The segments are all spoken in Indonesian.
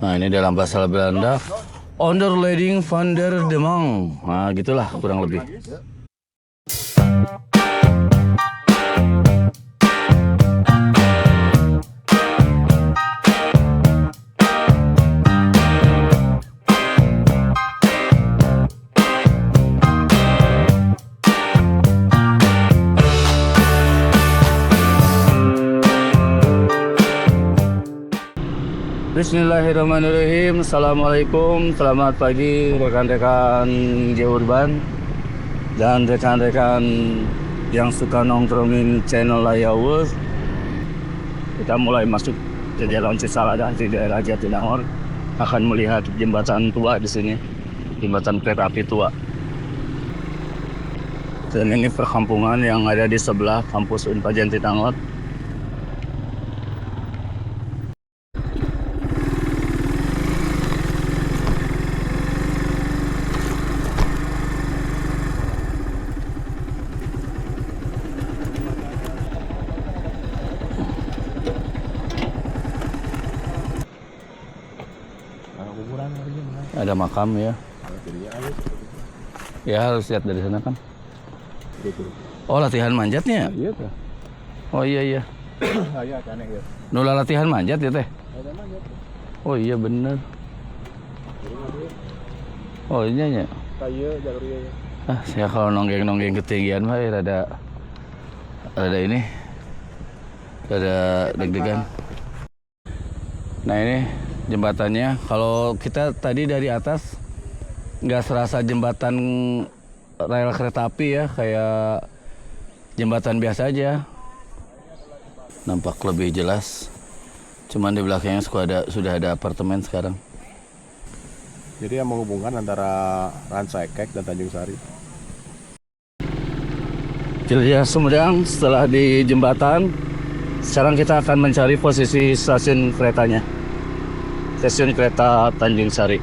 Nah, ini dalam bahasa Belanda, Onderleiding van der Demang. Nah, gitulah kurang lebih. Bismillahirrahmanirrahim. Assalamualaikum, selamat pagi rekan-rekan Geurban dan rekan-rekan yang suka nongkrongin channel Layawus. Kita mulai masuk ke Jalan Cisalada di daerah Jatinangor, akan melihat jembatan tua di sini, jembatan kereta api tua. Dan ini perkampungan yang ada di sebelah kampus Unpad Jatinangor. Ada makam ya. Ya harus lihat dari sana kan. Oh, latihan manjatnya? Iya teh. Oh iya. Aya kana ya. Nula latihan manjat ya teh? Oh iya bener. Oh iya nya. Kayu jalur ieu. Saya kalau nonggeng ketinggian mah rada ini. Rada deg-degan. Nah ini jembatannya, kalau kita tadi dari atas nggak serasa jembatan rel kereta api ya, kayak jembatan biasa aja. Nampak lebih jelas. Cuman di belakangnya sudah ada apartemen sekarang. Jadi yang menghubungkan antara Rancaikek dan Tanjung Sari. Cilya Sumedang setelah di jembatan, sekarang kita akan mencari posisi stasiun keretanya. Stasiun kereta Tanjung Sari.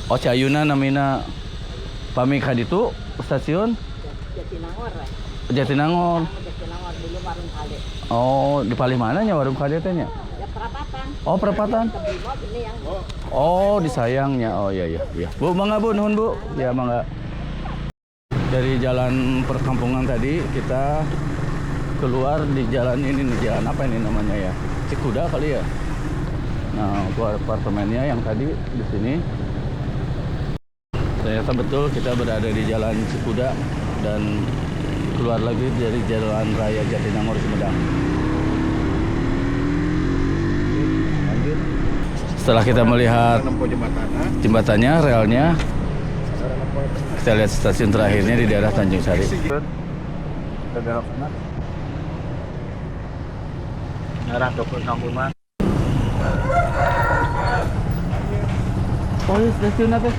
Oh, Cayuna namina pami ka ditu stasiun Jatinangor. Jatinangor. Jatinangor dulu warung kade. Oh, di palih mana nya warung kade teh nya? Ya perapatan. Oh, perapatan. Kebrimob ini yang Oh, di Sayangnya. Oh iya. Bu, mangga Bu, nuhun Bu. Ya, mangga. Dari jalan perkampungan tadi kita keluar di jalan ini nih, jalan apa ini namanya ya? Cikuda kali ya. Nah, keluar apartemennya yang tadi di sini. Ternyata betul kita berada di jalan Cikuda dan keluar lagi dari jalan raya Jatinangor Sumedang. Setelah kita melihat jembatannya, relnya, kita lihat stasiun terakhirnya di daerah Tanjung Sari. Oh, stasiun apa?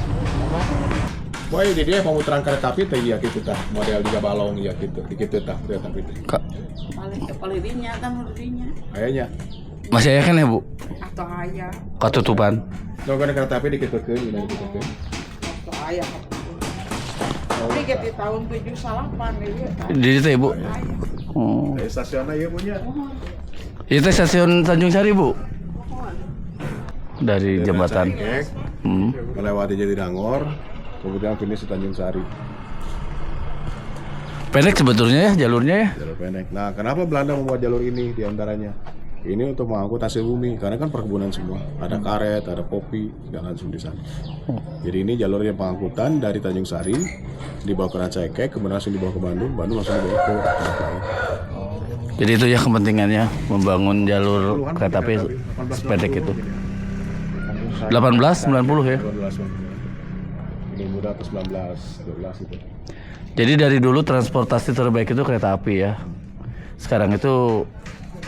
Boy, di dia pemutaran kereta api teh ya gitu tah, model juga balong ya gitu tah kereta api teh. paling dinya kan dinya. Ayanya. Masih ayah kan ya Bu? Atau ayah. Katutupan. Kalau kan kereta api dikitukeun, dikitukeun. Atau ayah. Ini di tahun 78 ya. Di situ ya Bu? Oh. Stasiunnya ieu punya. Itu stasiun Tanjung Sari Bu? Dari jembatan. Melewati Jatinangor, kemudian finish di Tanjung Sari. Pendek sebetulnya ya jalurnya ya? Jalur pendek. Nah, kenapa Belanda membuat jalur ini diantaranya? Ini untuk mengangkut hasil bumi, karena kan perkebunan semua. Ada karet, ada kopi, segala langsung di sana. Jadi ini jalurnya pengangkutan dari Tanjung Sari, dibawa ke Rancaikek, kemudian langsung dibawa ke Bandung langsung dibawa ke Jakarta. Jadi itu ya kepentingannya, membangun jalur kereta api sependek itu. 1890 ya? 18 ini muda ke 1912 itu. Jadi dari dulu transportasi terbaik itu kereta api ya. Sekarang itu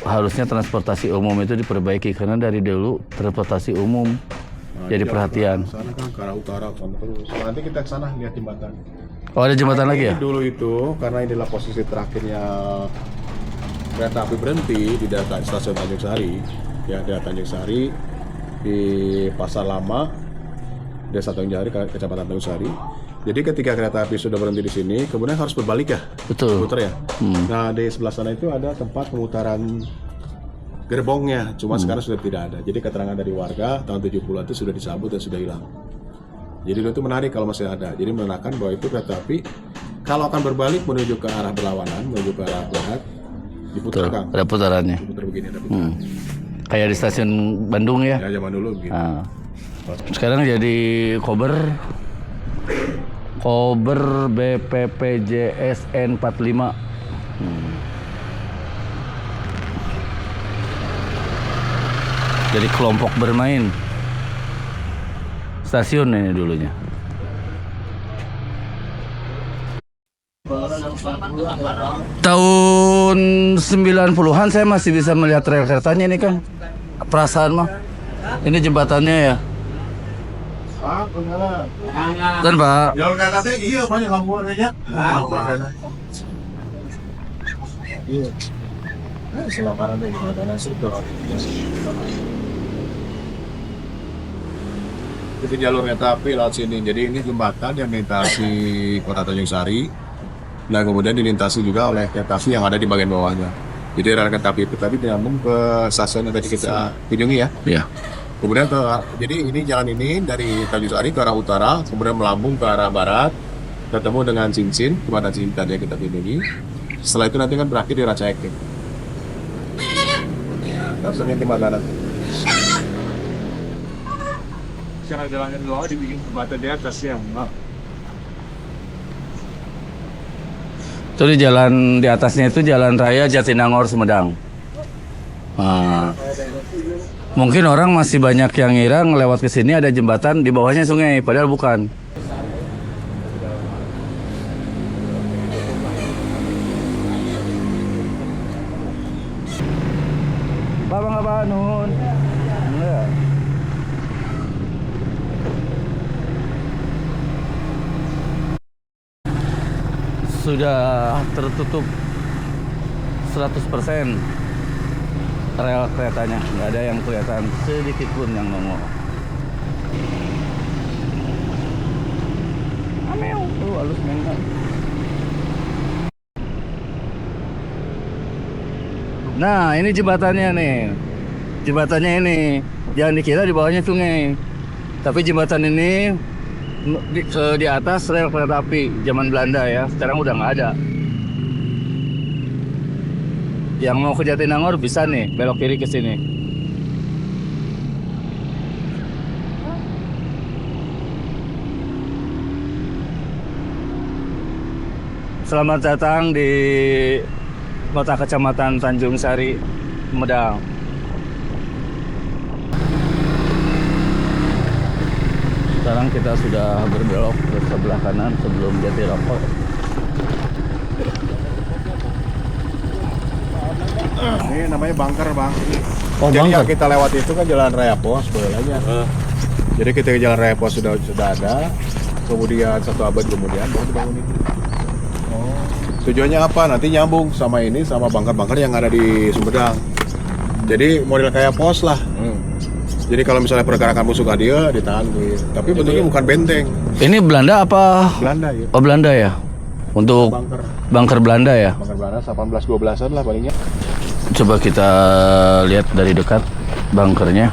harusnya transportasi umum itu diperbaiki, karena dari dulu transportasi umum jadi perhatian. Sana kan ke arah utara sama terus. Nanti kita ke sana lihat jembatan. Oh, ada jembatan lagi ya? Dulu itu karena inilah posisi terakhirnya kereta api berhenti di daerah stasiun Tanjung Sari, ya daerah Tanjung Sari di Pasar Lama Desa Tanjung Sari, Kecamatan Tanjung Sari. Jadi ketika kereta api sudah berhenti di sini, kemudian harus berbalik ya, Betul. putar ya. Nah di sebelah sana itu ada tempat pemutaran gerbongnya, cuma sekarang sudah tidak ada. Jadi keterangan dari warga tahun 70-an itu sudah dicabut dan sudah hilang. Jadi itu menarik kalau masih ada. Jadi menandakan bahwa itu kereta api kalau akan berbalik menuju ke arah berlawanan, menuju ke arah barat, diputar Kang. Ada putarannya. Diputar begini, ada putaran. Kayak di stasiun Bandung ya. Ya zaman dulu begitu. Nah, sekarang jadi Kober BPPJSN 45. Jadi kelompok bermain. Stasiun ini dulunya. Tahun 90-an saya masih bisa melihat rel keretanya ini kan. Perasaan mah. Ini jembatannya ya. Pak, benar. Dan Pak. Jalur kereta teh iya banyak kamu aja. Iya. Selamaran deh gimana sih itu. Itu jalur kereta api lewat sini. Jadi ini jembatan yang melintasi Kota Tanjung Sari. Nah kemudian dilintasi juga oleh kereta api yang ada di bagian bawahnya. Jadi rel kereta api itu tadi nyambung ke stasiun yang tadi kita kunjungi ya. Iya. Kemudian jadi ini jalan ini dari Tanjung Sari ke arah utara, kemudian melambung ke arah barat, ketemu dengan Cincin, jembatan Cincin tadi yang kita kunjungi. Setelah itu nanti kan berakhir di Ranca Ekek. Terus nanti mana? Sekarang jalannya di bawah dibikin jembatan di atas ya. Itu di jalan di atasnya itu Jalan Raya Jatinangor Sumedang. Nah, mungkin orang masih banyak yang ngira ngelewat ke sini ada jembatan di bawahnya sungai, padahal bukan. Bang Nun. Enggak. Sudah tertutup 100% rel keretanya, nggak ada yang kelihatan sedikit pun yang nongol. Amel, halus mental. Nah, ini jembatannya nih. Jembatannya ini, jangan dikira di bawahnya sungai. Tapi jembatan ini di atas rel kereta api zaman Belanda ya. Sekarang udah nggak ada. Yang mau ke Jatinangor bisa nih belok kiri ke sini. Selamat datang di Kota Kecamatan Tanjung Sari, Sumedang. Sekarang kita sudah berbelok ke sebelah kanan sebelum Jatirokok. Ini namanya bunker bang. Oh, jadi bunker. yang kita lewati itu kan jalan raya pos bolehnya. Jadi ketika jalan raya pos sudah ada, kemudian 1 abad kemudian baru dibangun ini. Tujuannya apa? Nanti nyambung sama ini sama bunker-bunker yang ada di Sumedang. Jadi model kayak pos lah. Jadi kalau misalnya pergerakan musuh ke dia ditahan gitu. Tapi bentuknya bukan benteng. Ini Belanda apa? Belanda ya. Oh, Belanda ya. Untuk bunker Belanda ya. Bunker Belanda 18-12an lah palingnya. Coba kita lihat dari dekat bunkernya.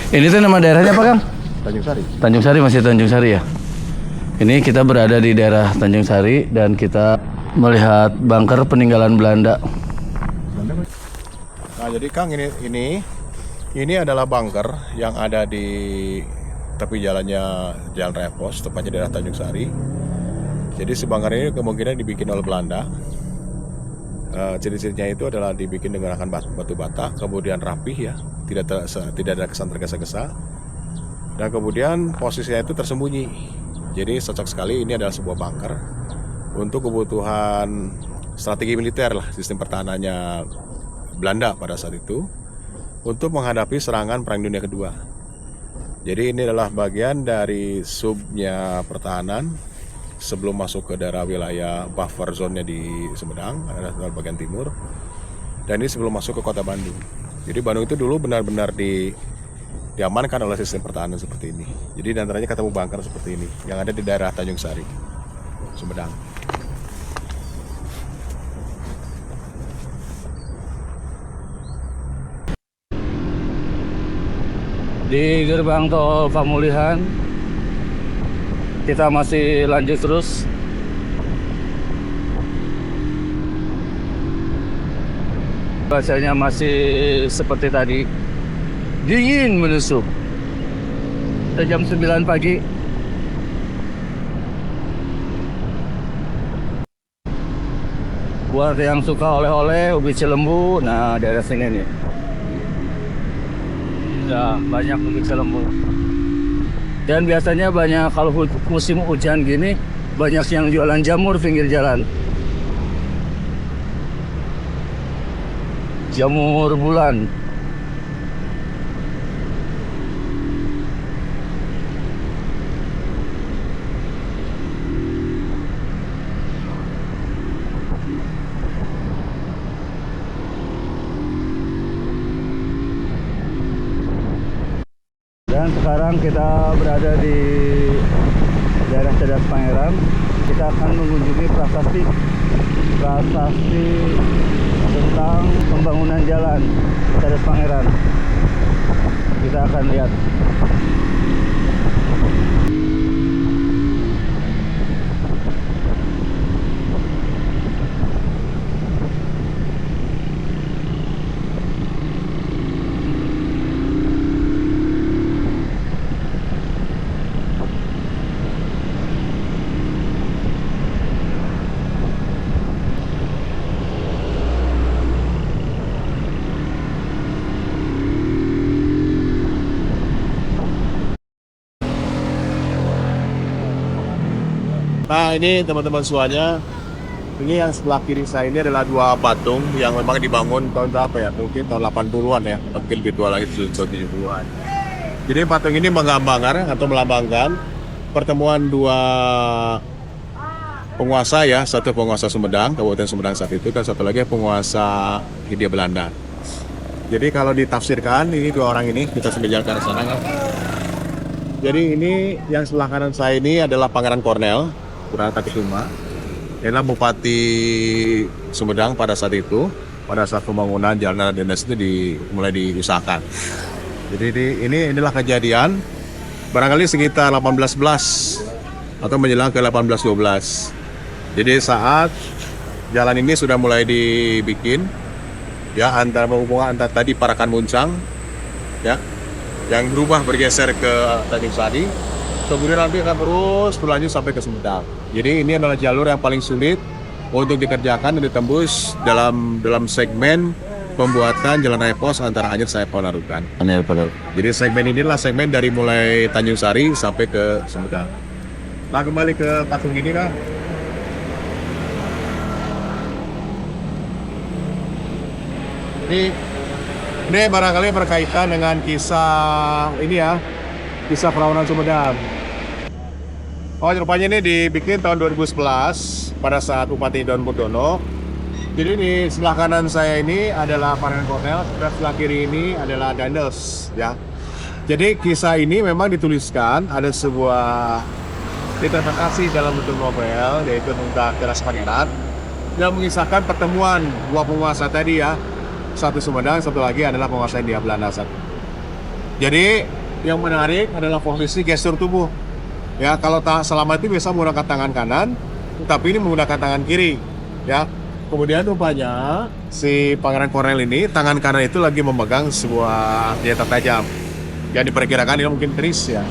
Ini tuh nama daerahnya apa, Kang? Tanjung Sari. Tanjung Sari, masih Tanjung Sari ya. Ini kita berada di daerah Tanjung Sari dan kita melihat bunker peninggalan Belanda. Nah, jadi Kang ini adalah bunker yang ada di tepi jalannya Jalan Raya Pos, tepatnya daerah Tanjung Sari. Jadi si bunker ini kemungkinan dibikin oleh Belanda. Ciri-cirinya itu adalah dibikin dengan batu bata, kemudian rapih ya, tidak ada kesan tergesa-gesa. Dan kemudian posisinya itu tersembunyi. Jadi cocok sekali ini adalah sebuah bunker untuk kebutuhan strategi militer lah, sistem pertahanannya Belanda pada saat itu untuk menghadapi serangan Perang Dunia Kedua. Jadi ini adalah bagian dari subnya pertahanan sebelum masuk ke daerah wilayah buffer zone-nya di Sumedang, adalah bagian timur. Dan ini sebelum masuk ke kota Bandung. Jadi Bandung itu dulu benar-benar diamankan oleh sistem pertahanan seperti ini. Jadi diantaranya ketemu bunker seperti ini, yang ada di daerah Tanjung Sari, Sumedang. Di gerbang tol Pamulihan kita masih lanjut terus. Cuacanya masih seperti tadi, dingin menusuk. Jam 9 pagi. Buat yang suka oleh-oleh ubi Cilembu, nah daerah sini nih. Ya, banyak ubi Cilembu. Dan biasanya banyak kalau musim hujan gini, banyak yang jualan jamur pinggir jalan. Jamur bulan. Dan sekarang kita berada di daerah Cadas Pangeran. Kita akan mengunjungi prasasti tentang pembangunan jalan Cadas Pangeran. Kita akan lihat. Nah ini teman-teman semuanya, ini yang sebelah kiri saya ini adalah dua patung yang memang dibangun tahun berapa ya? Mungkin tahun 80-an ya, mungkin lebih tua lagi, tahun 70-an. Jadi patung ini menggambarkan atau melambangkan pertemuan dua penguasa ya, satu penguasa Sumedang, Kabupaten Sumedang saat itu, dan satu lagi penguasa Hindia Belanda. Jadi kalau ditafsirkan, ini dua orang ini, kita sambil jalan ke arah sana kan? Jadi ini yang sebelah kanan saya ini adalah Pangeran Kornel Purnatakesuma. Dia adalah Bupati Sumedang pada saat itu, pada saat pembangunan jalan dinas itu mulai diusahakan. Jadi inilah kejadian barangkali sekitar 1811 atau menjelang ke 1812. Jadi saat jalan ini sudah mulai dibikin, ya antara menghubungkan antara tadi Parakan Muncang, ya, yang berubah bergeser ke Tanjung Sari, kemudian nanti akan terus berlanjut sampai ke Sumedang. Jadi ini adalah jalur yang paling sulit untuk dikerjakan dan ditembus dalam segmen pembuatan jalan raya pos antara Anyer sampai Panarukan. Jadi segmen ini adalah segmen dari mulai Tanjung Sari sampai ke Sumedang. Nah kembali ke patung ini kan. Ini barangkali berkaitan dengan kisah ini ya, kisah Perawanan Sumedang. Oh, rupanya ini dibikin tahun 2011 pada saat Bupati Don Purdono. Jadi di sebelah kanan saya ini adalah Pangeran Kornel, dan sebelah kiri ini adalah Dandes, ya. Jadi kisah ini memang dituliskan ada sebuah interpretasi dalam bentuk novel, yaitu tentang Cadas Pangeran, yang mengisahkan pertemuan dua penguasa tadi ya. Satu Sumedang, satu lagi adalah penguasa Hindia Belanda. Jadi yang menarik adalah posisi gestur tubuh. Ya, kalau selama itu biasa menggunakan tangan kanan, tapi ini menggunakan tangan kiri. Ya, kemudian rupanya si Pangeran Kornel ini tangan kanan itu lagi memegang sebuah senjata tajam. Yang diperkirakan ini mungkin keris ya.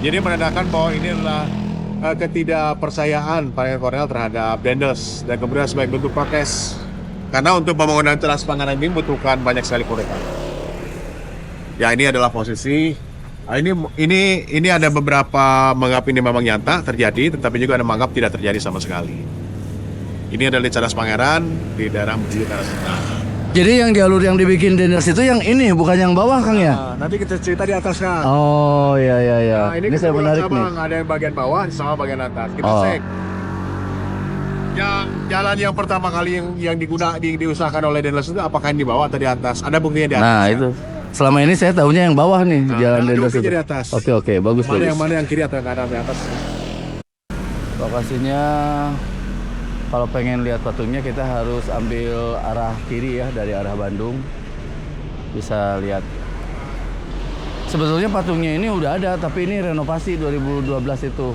Jadi menandakan bahwa ini adalah ketidakpercayaan Pangeran Kornel terhadap Dandes dan kemudian sebagai bentuk protes. Karena untuk pembangunan Cadas Pangeran ini membutuhkan banyak sekali koreksi. Ya ini adalah posisi. Ini ada beberapa menganggap ini memang nyata terjadi, tetapi juga ada menganggap tidak terjadi sama sekali. Ini adalah Cadas Pangeran di daerah Menuju ke arah selatan. Jadi yang jalur yang dibikin Dendels itu yang ini, bukan yang bawah Kang ya? Nah, nanti kita cerita di atasnya. Oh iya iya iya. Nah, ini Saya menarik nih. ada yang bagian bawah sama bagian atas. Kita Oh. cek. Ya, jalan yang pertama kali yang diusahakan oleh Dendels itu apakah yang di bawah atau di atas? Ada buktinya di atas. Nah ya? itu. Selama ini saya tahunya yang bawah nih, Nah, jalan ada Dendels buktinya itu. di atas. Oke bagus bagus. Mana yang kiri atau yang kanan? Di atas. Lokasinya kalau pengen lihat patungnya kita harus ambil arah kiri ya, dari arah Bandung. Bisa lihat. Sebetulnya patungnya ini udah ada, tapi ini renovasi 2012 itu.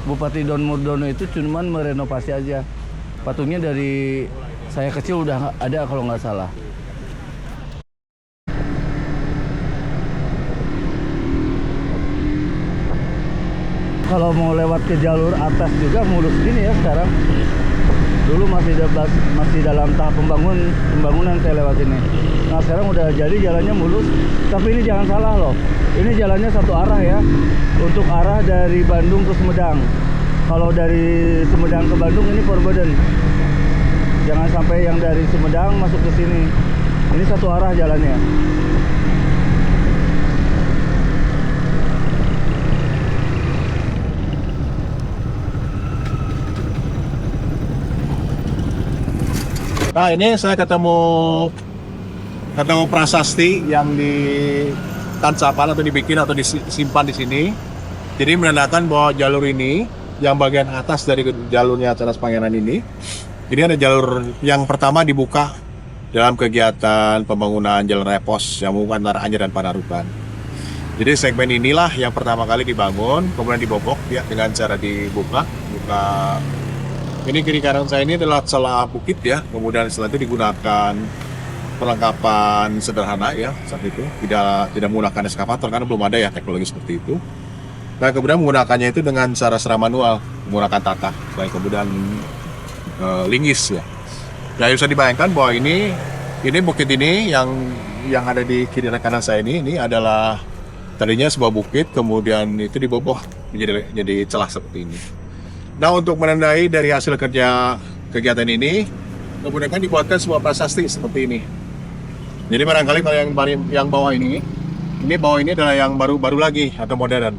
Bupati Don Murdono itu cuman merenovasi aja. Patungnya dari saya kecil udah ada kalau nggak salah. Kalau mau lewat ke jalur atas juga mulus gini ya sekarang. Dulu masih dalam tahap pembangunan saya lewat ini. Nah sekarang udah jadi jalannya mulus. Tapi ini jangan salah loh. Ini jalannya satu arah ya. Untuk arah dari Bandung ke Sumedang. Kalau dari Sumedang ke Bandung ini forbidden. Jangan sampai yang dari Sumedang masuk ke sini. Ini satu arah jalannya. Nah, ini saya ketemu prasasti yang di Tansapan atau dibikin atau disimpan di sini. Jadi menandakan bahwa jalur ini yang bagian atas dari jalurnya Cadas Pangeran ini ada jalur yang pertama dibuka dalam kegiatan pembangunan jalan repos yang menghubungkan antara Anyer dan Panarukan. Jadi segmen inilah yang pertama kali dibangun, kemudian dibobok ya dengan cara buka. Ini kiri kanan saya ini adalah celah bukit ya, kemudian setelah itu digunakan perlengkapan sederhana ya saat itu, tidak menggunakan eskavator karena belum ada ya teknologi seperti itu. Nah kemudian menggunakannya itu dengan cara secara manual, menggunakan tatah, kemudian linggis ya. Nah bisa dibayangkan bahwa ini bukit ini yang ada di kiri kanan saya ini adalah tadinya sebuah bukit, kemudian itu dibobok menjadi celah seperti ini. Nah untuk menandai dari hasil kegiatan ini, kemudian kan dibuatkan sebuah prasasti seperti ini. Jadi barangkali kalau yang bawah ini adalah yang baru lagi atau modern.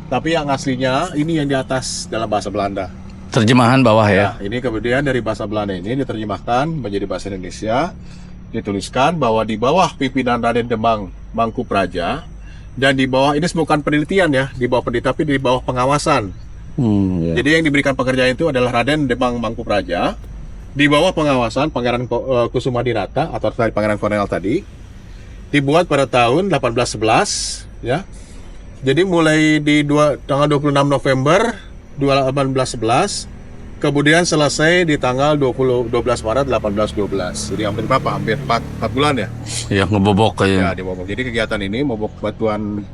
Tapi yang aslinya ini yang di atas dalam bahasa Belanda. Terjemahan bawah ya. Ini kemudian dari bahasa Belanda ini diterjemahkan menjadi bahasa Indonesia. Dituliskan bahwa di bawah pimpinan Raden Demang Mangkupraja dan di bawah ini bukan penelitian ya, di bawah penelitian tapi di bawah pengawasan. Ya. Jadi yang diberikan pekerjaan itu adalah Raden Demang Mangkupraja di bawah pengawasan Pangeran Kusumadinata atau Pangeran Kornel tadi, dibuat pada tahun 1811 ya. Jadi mulai di tanggal 26 November 1811, kemudian selesai di tanggal 12 Maret 1812. Jadi hampir berapa? Hampir 4 bulan ya? Iya, ngebobok Ya, kayaknya. dibobok. Jadi kegiatan ini membobok batuan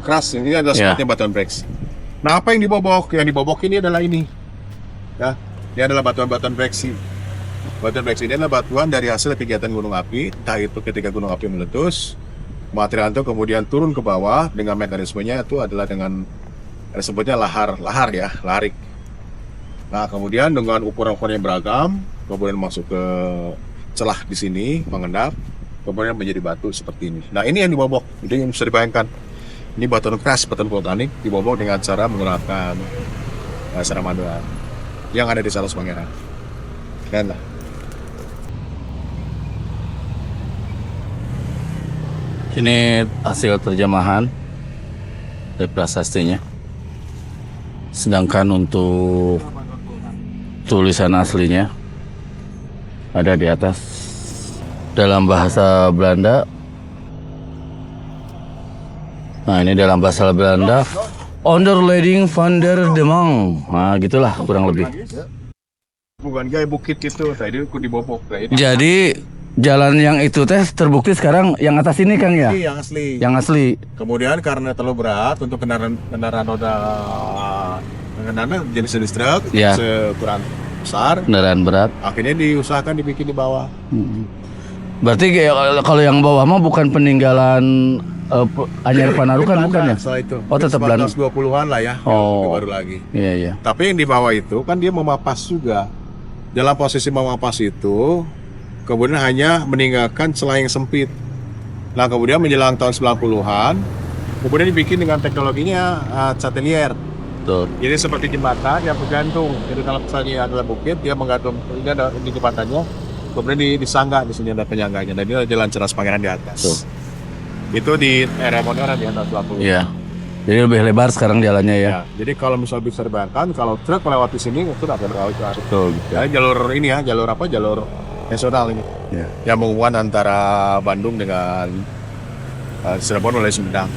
keras, ini adalah sepertinya batuan breaks. Nah, apa yang dibobok? Yang dibobok ini adalah ini. Ya, ini adalah batuan-batuan breksi. Batuan breksi ini adalah batuan dari hasil kegiatan gunung api, entah itu ketika gunung api meletus, material itu kemudian turun ke bawah dengan mekanismenya itu adalah dengan disebutnya laharik. Nah, kemudian dengan ukuran-ukuran yang beragam, kemudian masuk ke celah di sini, mengendap, kemudian menjadi batu seperti ini. Nah, ini yang dibobok. Jadi bisa dibayangkan, ini batuan keras, batuan vulkanik dibobok dengan cara menggunakan secara manual yang ada di Cadas Pangeran. Dan lah. Ini hasil terjemahan dari prasastinya. Sedangkan untuk tulisan aslinya ada di atas dalam bahasa Belanda. Nah, ini dalam bahasa Belanda, Onderleiding van der Demang. Nah, gitulah kurang lebih. Bukan kayak bukit gitu, tadi aku dibobok. Jadi jalan yang itu terbukti sekarang yang atas ini Kang ya? Ini yang asli. Yang asli. Kemudian karena terlalu berat untuk kendaraan roda jenis truk Ya. seukuran besar, Kendaraan berat. akhirnya diusahakan dibikin di bawah. Berarti kayak kalau yang bawah mah bukan peninggalan Anyer Panarukan bukan ya? Setelah itu. Oh, tetap Belanda. 1920-an lah ya. Oh. Yang baru lagi. Iya iya. Tapi yang di bawah itu kan dia memapas juga. Dalam posisi memapas itu, kemudian hanya meninggalkan celah yang sempit. Nah kemudian menjelang tahun 90-an, kemudian dibikin dengan teknologinya satelier. Betul. Jadi seperti jembatan yang bergantung. Jadi kalau misalnya ada bukit, dia menggantung ini ada di jembatannya, kemudian disangga di sini ada penyangganya. Dan ini ada jalan Ceras Pangeran di atas. Betul. Itu di era modern di atas 20. Iya. Jadi lebih lebar sekarang jalannya ya. Ya, jadi kalau misalnya bisa dibayangkan, kalau truk melewati sini itu akan berlalu ke arah. Betul. Ya, jalur ini ya, jalur apa? Jalur nasional ini. Ya. Yang menghubungkan antara Bandung dengan Cirebon oleh Sumedang.